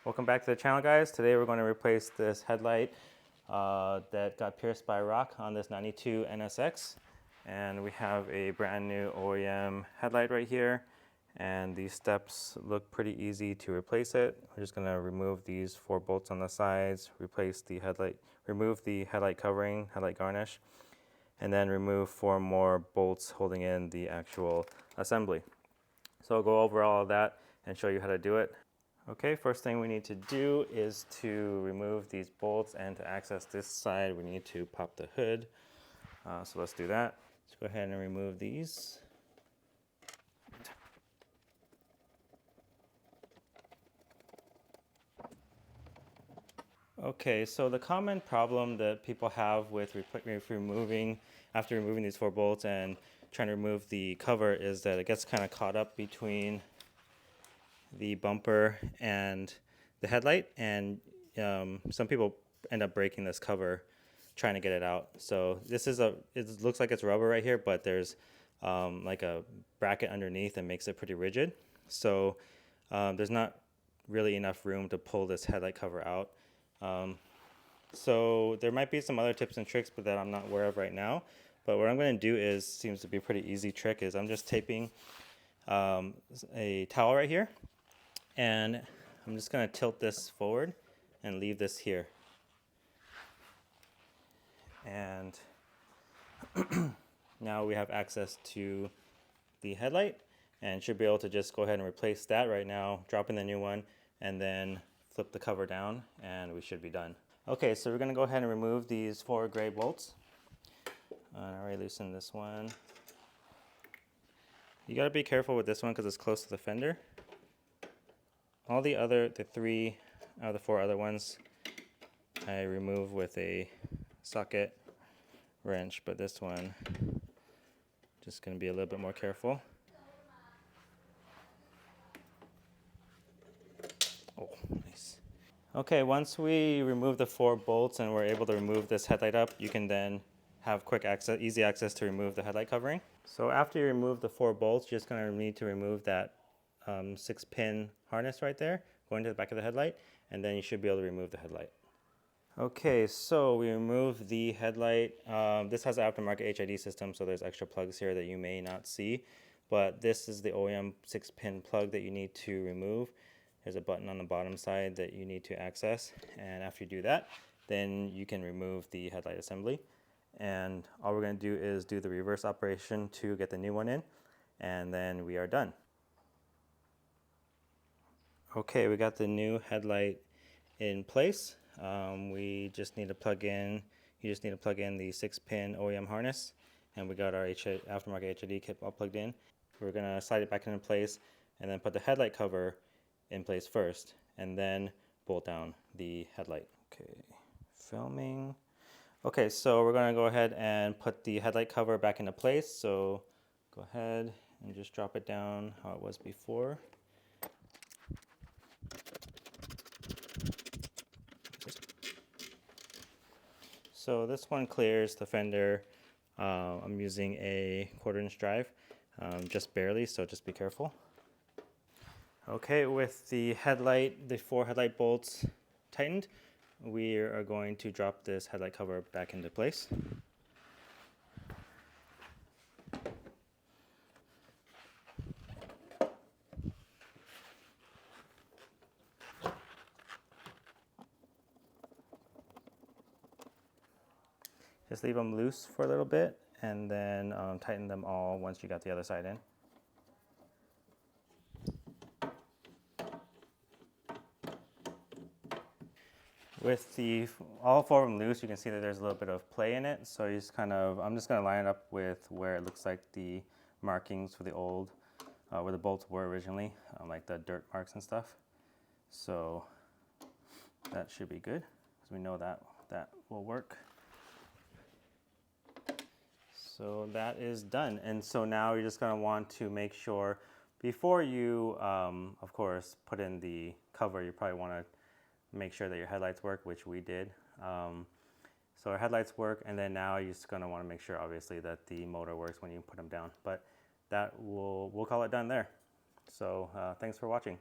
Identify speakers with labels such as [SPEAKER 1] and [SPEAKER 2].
[SPEAKER 1] Welcome back to the channel, guys. Today we're going to replace this headlight that got pierced by a rock on this 92 NSX. And we have a brand new OEM headlight right here. And these steps look pretty easy to replace it. We're just going to remove these 4 bolts on the sides, replace the headlight, remove the headlight covering, headlight garnish, and then remove 4 more bolts holding in the actual assembly. So I'll go over all of that and show you how to do it. Okay, first thing we need to do is to remove these bolts, and to access this side we need to pop the hood. So let's do that. Let's go ahead and remove these. Okay, so the common problem that people have with removing, after removing these 4 bolts and trying to remove the cover, is that it gets kind of caught up between the bumper and the headlight, and some people end up breaking this cover trying to get it out. So this is it looks like it's rubber right here, but there's like a bracket underneath that makes it pretty rigid. So there's not really enough room to pull this headlight cover out. So there might be some other tips and tricks, but that I'm not aware of right now. But what I'm going to do is, seems to be a pretty easy trick, is I'm just taping a towel right here, and I'm just going to tilt this forward and leave this here. And now we have access to the headlight, and should be able to just go ahead and replace that right now, drop in the new one, and then flip the cover down, and we should be done. Okay, so we're going to go ahead and remove these 4 gray bolts. I already loosened this one. You got to be careful with this one because it's close to the fender. All the 3 out of the 4 other ones I remove with a socket wrench, but this one, just going to be a little bit more careful. Oh, nice. Okay, once we remove the 4 bolts and we're able to remove this headlight up, you can then have quick access, easy access to remove the headlight covering. So after you remove the 4 bolts, you're just going to need to remove that 6-pin harness right there, going to the back of the headlight, and then you should be able to remove the headlight. Okay, so we removed the headlight. This has an aftermarket HID system, so there's extra plugs here that you may not see, but this is the OEM 6-pin plug that you need to remove. There's a button on the bottom side that you need to access, and after you do that, then you can remove the headlight assembly. And all we're going to do is do the reverse operation to get the new one in, and then we are done. Okay, we got the new headlight in place. We just need to plug in, you just need to plug in the 6-pin OEM harness, and we got our aftermarket HID kit all plugged in. We're going to slide it back into place and then put the headlight cover in place first, and then bolt down the headlight. Okay, filming. Okay, so we're going to go ahead and put the headlight cover back into place. So go ahead and just drop it down how it was before. So this one clears the fender. I'm using a 1/4-inch drive, just barely, so just be careful. Okay, with the headlight, the 4 headlight bolts tightened, we are going to drop this headlight cover back into place. Just leave them loose for a little bit, and then tighten them all once you got the other side in. With all 4 of them loose, you can see that there's a little bit of play in it. So you just I'm just going to line it up with where it looks like the markings for the old, where the bolts were originally, like the dirt marks and stuff. So that should be good, because we know that that will work. So that is done. And so now you're just going to want to make sure, before you, of course, put in the cover, you probably want to make sure that your headlights work, which we did. So our headlights work, and then now you're just going to want to make sure, obviously, that the motor works when you put them down. But that we'll call it done there. So thanks for watching.